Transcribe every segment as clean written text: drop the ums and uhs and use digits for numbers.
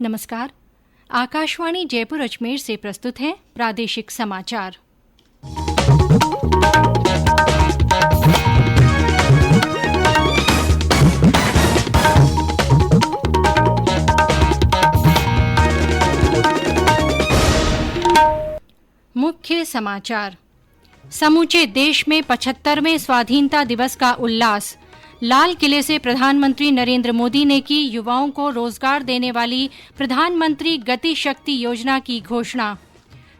नमस्कार। आकाशवाणी जयपुर अजमेर से प्रस्तुत हैं प्रादेशिक समाचार। मुख्य समाचार। समूचे देश में 75वें स्वाधीनता दिवस का उल्लास। लाल किले से प्रधानमंत्री नरेंद्र मोदी ने की युवाओं को रोजगार देने वाली प्रधानमंत्री गति शक्ति योजना की घोषणा।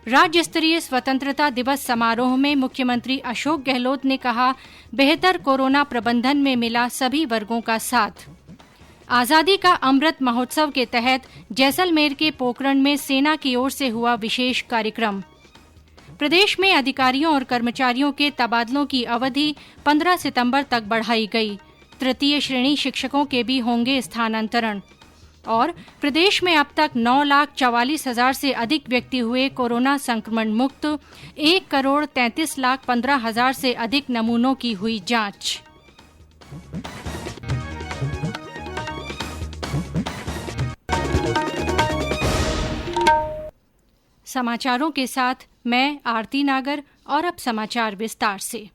राज्य स्तरीय स्वतंत्रता दिवस समारोह में मुख्यमंत्री अशोक गहलोत ने कहा, बेहतर कोरोना प्रबंधन में मिला सभी वर्गों का साथ। आजादी का अमृत महोत्सव के तहत जैसलमेर के पोखरण में सेना की ओर से हुआ विशेष कार्यक्रम। प्रदेश में अधिकारियों और कर्मचारियों के तबादलों की अवधि 15 सितंबर तक बढ़ाई गई। तृतीय श्रेणी शिक्षकों के भी होंगे स्थानांतरण। और प्रदेश में अब तक 9,44,000 से अधिक व्यक्ति हुए कोरोना संक्रमण मुक्त। 1,33,15,000 से अधिक नमूनों की हुई जांच। समाचारों के साथ मैं आरती नागर और अब समाचार विस्तार से।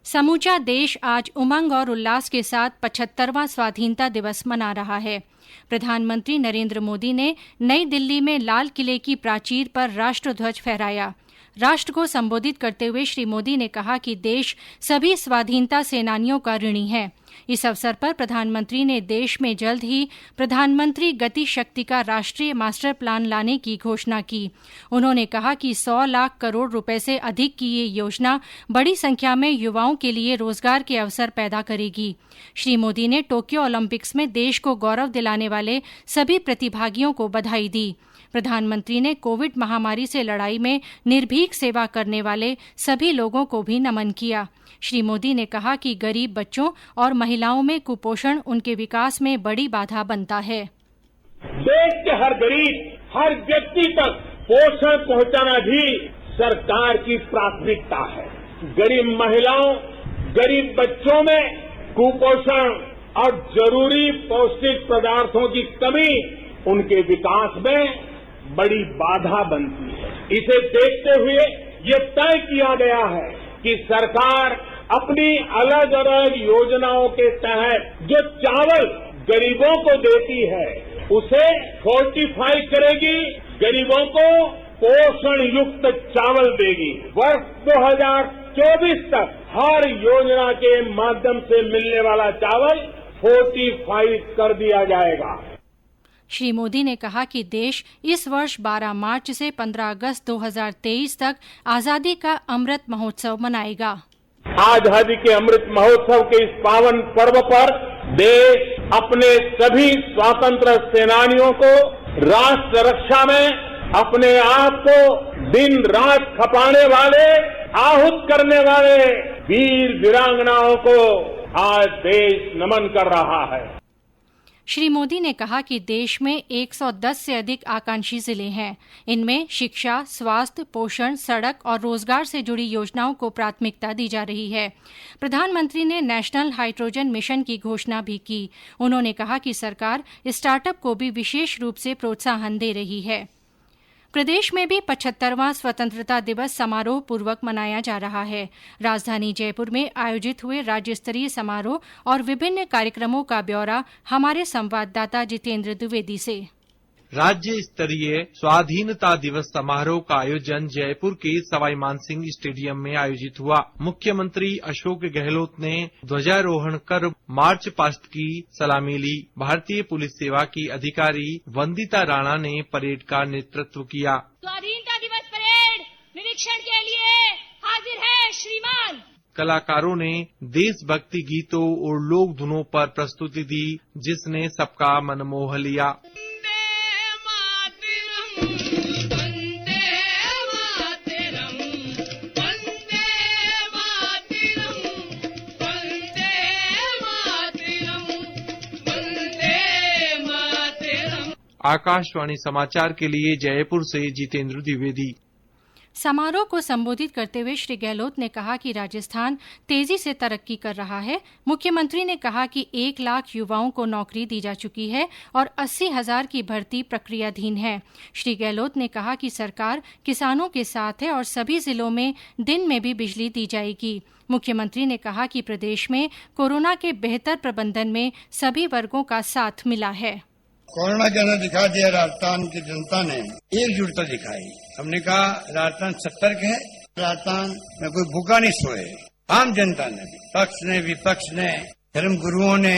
समूचा देश आज उमंग और उल्लास के साथ 75वां स्वाधीनता दिवस मना रहा है। प्रधानमंत्री नरेंद्र मोदी ने नई दिल्ली में लाल किले की प्राचीर पर राष्ट्रध्वज फहराया। राष्ट्र को संबोधित करते हुए श्री मोदी ने कहा कि देश सभी स्वाधीनता सेनानियों का ऋणी है। इस अवसर पर प्रधानमंत्री ने देश में जल्द ही प्रधानमंत्री गति शक्ति का राष्ट्रीय मास्टर प्लान लाने की घोषणा की। उन्होंने कहा कि 100 लाख करोड़ रुपए से अधिक की ये योजना बड़ी संख्या में युवाओं के लिए रोजगार के अवसर पैदा करेगी। श्री मोदी ने टोक्यो ओलंपिक्स में देश को गौरव दिलाने वाले सभी प्रतिभागियों को बधाई दी। प्रधानमंत्री ने कोविड महामारी से लड़ाई में निर्भीक सेवा करने वाले सभी लोगों को भी नमन किया। श्री मोदी ने कहा कि गरीब बच्चों और महिलाओं में कुपोषण उनके विकास में बड़ी बाधा बनता है। देश के हर गरीब, हर व्यक्ति तक पोषण पहुंचाना भी सरकार की प्राथमिकता है। गरीब महिलाओं, गरीब बच्चों में कुपोषण और जरूरी पौष्टिक पदार्थों की कमी उनके विकास में बड़ी बाधा बनती है। इसे देखते हुए ये तय किया गया है कि सरकार अपनी अलग अलग योजनाओं के तहत जो चावल गरीबों को देती है उसे फोर्टिफाई करेगी, गरीबों को पोषण युक्त चावल देगी। वर्ष 2024 तक हर योजना के माध्यम से मिलने वाला चावल फोर्टिफाई कर दिया जाएगा। श्री मोदी ने कहा कि देश इस वर्ष 12 मार्च से 15 अगस्त 2023 तक आजादी का अमृत महोत्सव मनाएगा। आजादी के अमृत महोत्सव के इस पावन पर्व पर देश अपने सभी स्वतंत्र सेनानियों को राष्ट्र रक्षा में अपने आप को दिन रात खपाने वाले, आहूत करने वाले वीर वीरांगनाओं को आज देश नमन कर रहा है। श्री मोदी ने कहा कि देश में 110 से अधिक आकांक्षी जिले हैं। इनमें शिक्षा, स्वास्थ्य, पोषण, सड़क और रोजगार से जुड़ी योजनाओं को प्राथमिकता दी जा रही है। प्रधानमंत्री ने नेशनल हाइड्रोजन मिशन की घोषणा भी की। उन्होंने कहा कि सरकार स्टार्टअप को भी विशेष रूप से प्रोत्साहन दे रही है। प्रदेश में भी 75वां स्वतंत्रता दिवस समारोह पूर्वक मनाया जा रहा है। राजधानी जयपुर में आयोजित हुए राज्य स्तरीय समारोह और विभिन्न कार्यक्रमों का ब्यौरा हमारे संवाददाता जितेंद्र द्विवेदी से। राज्य स्तरीय स्वाधीनता दिवस समारोह का आयोजन जयपुर के सवाई मानसिंह स्टेडियम में आयोजित हुआ। मुख्यमंत्री अशोक गहलोत ने ध्वजारोहण कर मार्च पास्ट की सलामी ली। भारतीय पुलिस सेवा की अधिकारी वंदिता राणा ने परेड का नेतृत्व किया। स्वाधीनता दिवस परेड निरीक्षण के लिए हाजिर है श्रीमान। कलाकारों ने देशभक्ति गीतों और लोक धुनों पर प्रस्तुति दी, जिसने सबका मन मोह लिया। आकाशवाणी समाचार के लिए जयपुर से जितेंद्र द्विवेदी। समारोह को संबोधित करते हुए श्री गहलोत ने कहा कि राजस्थान तेजी से तरक्की कर रहा है। मुख्यमंत्री ने कहा कि 1 लाख युवाओं को नौकरी दी जा चुकी है और 80,000 की भर्ती प्रक्रियाधीन है। श्री गहलोत ने कहा कि सरकार किसानों के साथ है और सभी जिलों में दिन में भी बिजली दी जाएगी। मुख्यमंत्री ने कहा कि प्रदेश में कोरोना के बेहतर प्रबंधन में सभी वर्गों का साथ मिला है। कोरोना के अंदर दिखा दिया राजस्थान की जनता ने एकजुटता दिखाई। हमने कहा राजस्थान सतर्क है, राजस्थान में कोई भूखा नहीं सोए। आम जनता ने, पक्ष ने, विपक्ष ने, धर्म गुरुओं ने,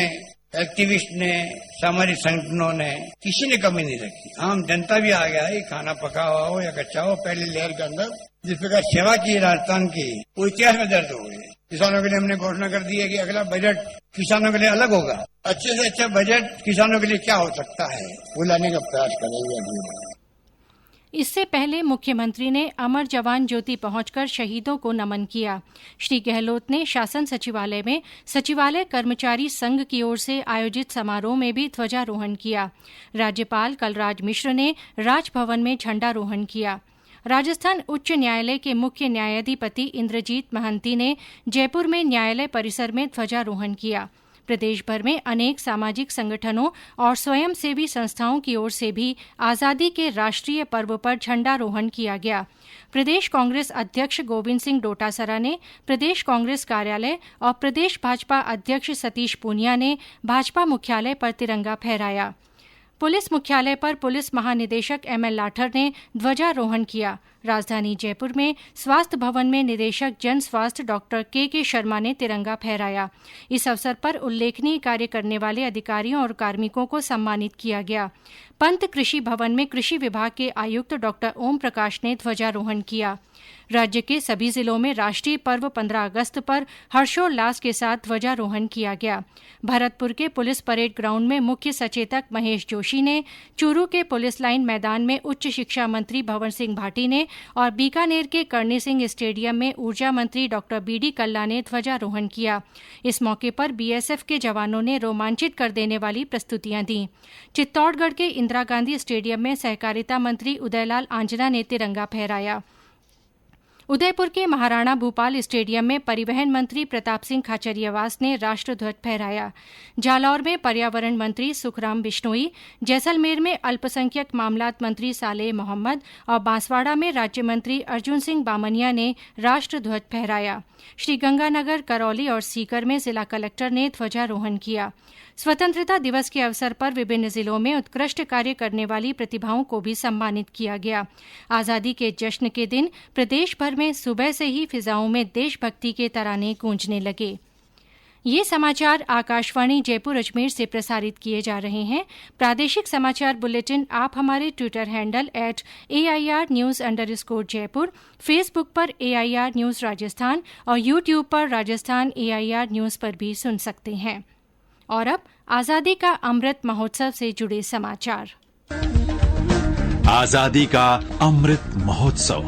एक्टिविस्ट ने, सामाजिक संगठनों ने, किसी ने कमी नहीं रखी। आम जनता भी आ गया है, खाना पका हुआ हो या कच्चा हो, पहली लहर के अंदर जिस प्रकार सेवा की राजस्थान की, वो इतिहास में दर्ज हो गए। किसानों के लिए हमने घोषणा कर दी है कि अगला बजट किसानों के लिए अलग होगा। अच्छे से अच्छा बजट किसानों के लिए क्या हो सकता है, वो लाने का प्रयास करेंगे। इससे पहले मुख्यमंत्री ने अमर जवान ज्योति पहुंचकर शहीदों को नमन किया। श्री गहलोत ने शासन सचिवालय में सचिवालय कर्मचारी संघ की ओर से आयोजित समारोह में भी ध्वजारोहण किया। राज्यपाल कलराज मिश्र ने राजभवन में झंडारोहण किया। राजस्थान उच्च न्यायालय के मुख्य न्यायाधिपति इंद्रजीत महांती ने जयपुर में न्यायालय परिसर में ध्वजारोहण किया। प्रदेश भर में अनेक सामाजिक संगठनों और स्वयंसेवी संस्थाओं की ओर से भी आजादी के राष्ट्रीय पर्व पर झंडारोहण किया गया। प्रदेश कांग्रेस अध्यक्ष गोविंद सिंह डोटासरा ने प्रदेश कांग्रेस कार्यालय और प्रदेश भाजपा अध्यक्ष सतीश पूनिया ने भाजपा मुख्यालय पर तिरंगा फहराया। पुलिस मुख्यालय पर पुलिस महानिदेशक एमएल लाठर ने ध्वजारोहण किया। राजधानी जयपुर में स्वास्थ्य भवन में निदेशक जन स्वास्थ्य डॉक्टर के शर्मा ने तिरंगा फहराया। इस अवसर पर उल्लेखनीय कार्य करने वाले अधिकारियों और कार्मिकों को सम्मानित किया गया। पंत कृषि भवन में कृषि विभाग के आयुक्त डॉक्टर ओम प्रकाश ने ध्वजारोहण किया। राज्य के सभी जिलों में राष्ट्रीय पर्व 15 अगस्त पर हर्षोल्लास के साथ ध्वजारोहण किया गया। भरतपुर के पुलिस परेड ग्राउंड में मुख्य सचेतक महेश जोशी ने, चूरू के पुलिस लाइन मैदान में उच्च शिक्षा मंत्री भंवर सिंह भाटी ने और बीकानेर के करणी सिंह स्टेडियम में ऊर्जा मंत्री डॉक्टर बीडी कल्ला ने ध्वजारोहण किया। इस मौके पर बीएसएफ के जवानों ने रोमांचित कर देने वाली प्रस्तुतियां दी। चित्तौड़गढ़ के इंदिरा गांधी स्टेडियम में सहकारिता मंत्री उदयलाल आंजना ने तिरंगा फहराया। उदयपुर के महाराणा भूपाल स्टेडियम में परिवहन मंत्री प्रताप सिंह खाचरियावास ने राष्ट्रध्वज फहराया। जालौर में पर्यावरण मंत्री सुखराम बिश्नोई, जैसलमेर में अल्पसंख्यक मामलात मंत्री सालेह मोहम्मद और बांसवाड़ा में राज्य मंत्री अर्जुन सिंह बामनिया ने राष्ट्रध्वज फहराया। श्रीगंगानगर, करौली और सीकर में जिला कलेक्टर ने ध्वजारोहण किया। स्वतंत्रता दिवस के अवसर पर विभिन्न जिलों में उत्कृष्ट कार्य करने वाली प्रतिभाओं को भी सम्मानित किया गया। आजादी के जश्न के दिन प्रदेश भर में सुबह से ही फिजाओं में देशभक्ति के तराने गूंजने लगे। ये समाचार आकाशवाणी जयपुर अजमेर से प्रसारित किए जा रहे हैं। प्रादेशिक समाचार बुलेटिन आप हमारे ट्विटर हैंडल @AIR_News_जयपुर, फेसबुक पर AIR न्यूज राजस्थान और यूट्यूब पर राजस्थान AIR न्यूज पर भी सुन सकते हैं। और अब आजादी का अमृत महोत्सव से जुड़े समाचार। आजादी का अमृत महोत्सव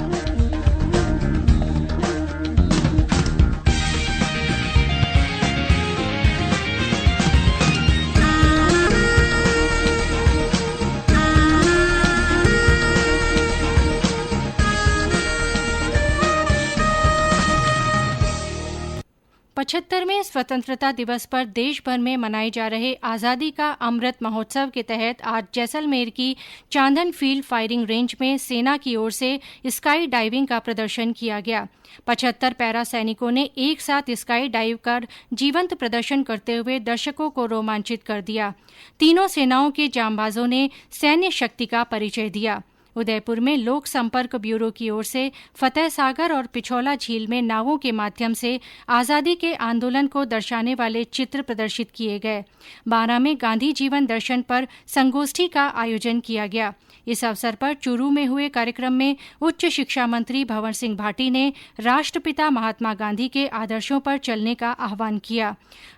पचहत्तरवें स्वतंत्रता दिवस पर देश भर में मनाए जा रहे आजादी का अमृत महोत्सव के तहत आज जैसलमेर की चांदन फील्ड फायरिंग रेंज में सेना की ओर से स्काई डाइविंग का प्रदर्शन किया गया। 75 पैरा सैनिकों ने एक साथ स्काई डाइव कर जीवंत प्रदर्शन करते हुए दर्शकों को रोमांचित कर दिया। तीनों सेनाओं के जांबाजों ने सैन्य शक्ति का परिचय दिया। उदयपुर में लोक संपर्क ब्यूरो की ओर से फतेह सागर और पिछौला झील में नावों के माध्यम से आजादी के आंदोलन को दर्शाने वाले चित्र प्रदर्शित किए गए। बारां में गांधी जीवन दर्शन पर संगोष्ठी का आयोजन किया गया। इस अवसर पर चूरू में हुए कार्यक्रम में उच्च शिक्षा मंत्री भंवर सिंह भाटी ने राष्ट्रपिता महात्मा गांधी के आदर्शों पर चलने का आह्वान किया।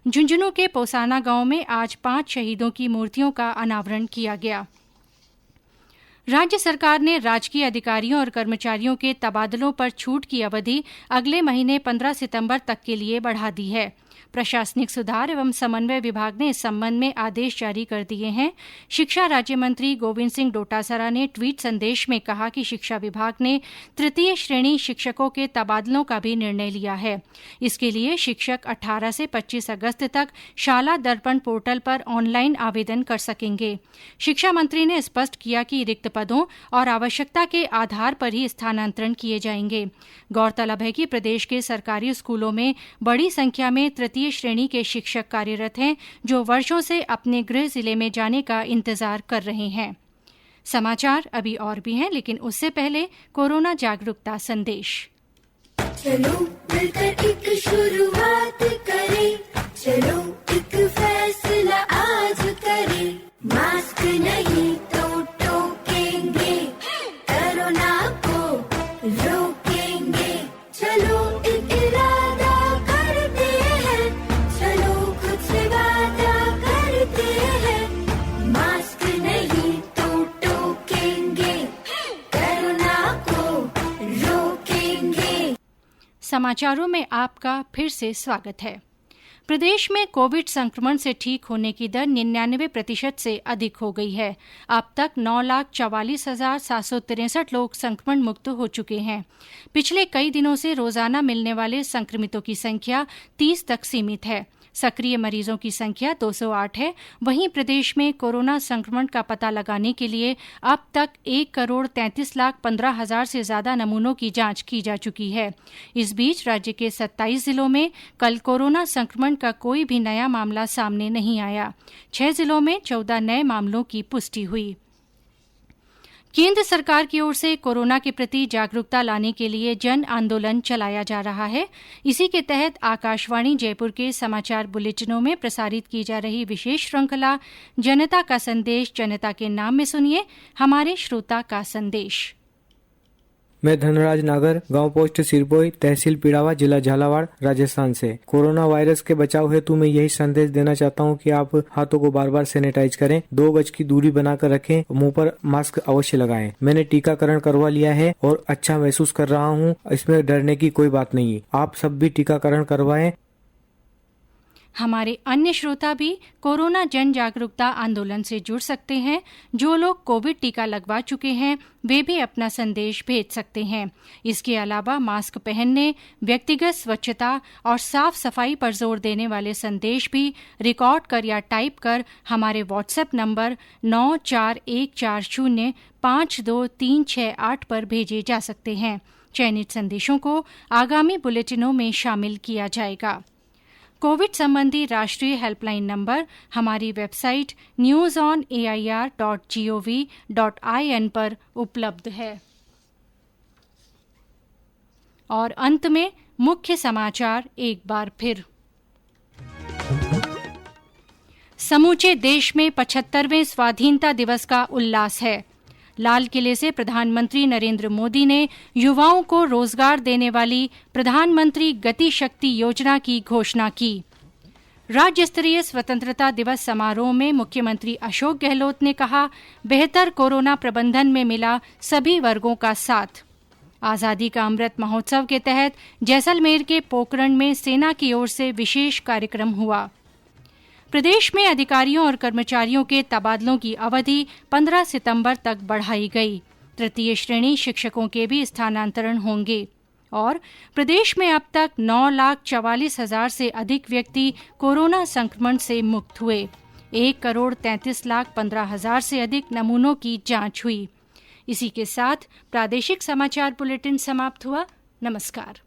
झुंझुनू के पोसाना गांव में आज 5 शहीदों की मूर्तियों का अनावरण किया गया। राज्य सरकार ने राजकीय अधिकारियों और कर्मचारियों के तबादलों पर छूट की अवधि अगले महीने 15 सितंबर तक के लिए बढ़ा दी है। प्रशासनिक सुधार एवं समन्वय विभाग ने इस संबंध में आदेश जारी कर दिए हैं। शिक्षा राज्य मंत्री गोविंद सिंह डोटासरा ने ट्वीट संदेश में कहा कि शिक्षा विभाग ने तृतीय श्रेणी शिक्षकों के तबादलों का भी निर्णय लिया है। इसके लिए शिक्षक 18 से 25 अगस्त तक शाला दर्पण पोर्टल पर ऑनलाइन आवेदन कर सकेंगे। शिक्षा मंत्री ने स्पष्ट किया कि रिक्त पदों और आवश्यकता के आधार पर ही स्थानांतरण किए जाएंगे। गौरतलब है कि प्रदेश के सरकारी स्कूलों में बड़ी संख्या में तृतीय श्रेणी के शिक्षक कार्यरत हैं, जो वर्षों से अपने गृह जिले में जाने का इंतजार कर रहे हैं। समाचार अभी और भी हैं, लेकिन उससे पहले कोरोना जागरूकता संदेश। चलो मिलकर एक शुरुआत करें, चलो एक फैसला आज करें, मास्क नहीं तो टोकेंगे, कोरोना को रोकेंगे, चलो एक इरादा करते हैं, चलो कुछ वादा करते हैं, मास्क नहीं तो टोकेंगे, कोरोना को रोकेंगे। समाचारों में आपका फिर से स्वागत है। प्रदेश में कोविड संक्रमण से ठीक होने की दर 99% से अधिक हो गई है। अब तक 9,44,763 लोग संक्रमण मुक्त हो चुके हैं। पिछले कई दिनों से रोजाना मिलने वाले संक्रमितों की संख्या 30 तक सीमित है। सक्रिय मरीजों की संख्या 208 है। वहीं प्रदेश में कोरोना संक्रमण का पता लगाने के लिए अब तक 1,33,15,000 से ज्यादा नमूनों की जांच की जा चुकी है। इस बीच राज्य के 27 जिलों में कल कोरोना संक्रमण का कोई भी नया मामला सामने नहीं आया। 6 जिलों में 14 नए मामलों की पुष्टि हुई। केंद्र सरकार की ओर से कोरोना के प्रति जागरूकता लाने के लिए जन आंदोलन चलाया जा रहा है। इसी के तहत आकाशवाणी जयपुर के समाचार बुलेटिनों में प्रसारित की जा रही विशेष श्रृंखला जनता का संदेश जनता के नाम में सुनिए हमारे श्रोता का संदेश। मैं धनराज नागर, गांव पोस्ट सिरपोई, तहसील पिड़ावा, जिला झालावाड़, राजस्थान से। कोरोना वायरस के बचाव हेतु मैं यही संदेश देना चाहता हूं कि आप हाथों को बार बार सैनिटाइज करें, 2 गज की दूरी बनाकर रखें, मुंह पर मास्क अवश्य लगाएं। मैंने टीकाकरण करवा लिया है और अच्छा महसूस कर रहा हूं, इसमें डरने की कोई बात नहीं है। आप सब भी टीकाकरण करवाएं। हमारे अन्य श्रोता भी कोरोना जन जागरूकता आंदोलन से जुड़ सकते हैं। जो लोग कोविड टीका लगवा चुके हैं वे भी अपना संदेश भेज सकते हैं। इसके अलावा मास्क पहनने, व्यक्तिगत स्वच्छता और साफ सफाई पर जोर देने वाले संदेश भी रिकॉर्ड कर या टाइप कर हमारे व्हाट्सएप नंबर 9414052368 पर भेजे जा सकते हैं। चयनित संदेशों को आगामी बुलेटिनों में शामिल किया जाएगा। कोविड संबंधी राष्ट्रीय हेल्पलाइन नंबर हमारी वेबसाइट newsonair.gov.in पर उपलब्ध है। और अंत में मुख्य समाचार एक बार फिर। समूचे देश में 75वें स्वाधीनता दिवस का उल्लास है। लाल किले से प्रधानमंत्री नरेंद्र मोदी ने युवाओं को रोजगार देने वाली प्रधानमंत्री गति शक्ति योजना की घोषणा की। राज्य स्तरीय स्वतंत्रता दिवस समारोह में मुख्यमंत्री अशोक गहलोत ने कहा, बेहतर कोरोना प्रबंधन में मिला सभी वर्गों का साथ। आजादी का अमृत महोत्सव के तहत जैसलमेर के पोकरण में सेना की ओर से विशेष कार्यक्रम हुआ। प्रदेश में अधिकारियों और कर्मचारियों के तबादलों की अवधि 15 सितंबर तक बढ़ाई गई। तृतीय श्रेणी शिक्षकों के भी स्थानांतरण होंगे। और प्रदेश में अब तक 9,44,000 से अधिक व्यक्ति कोरोना संक्रमण से मुक्त हुए। 1,33,15,000 से अधिक नमूनों की जांच हुई। इसी के साथ प्रादेशिक समाचार बुलेटिन समाप्त हुआ। नमस्कार।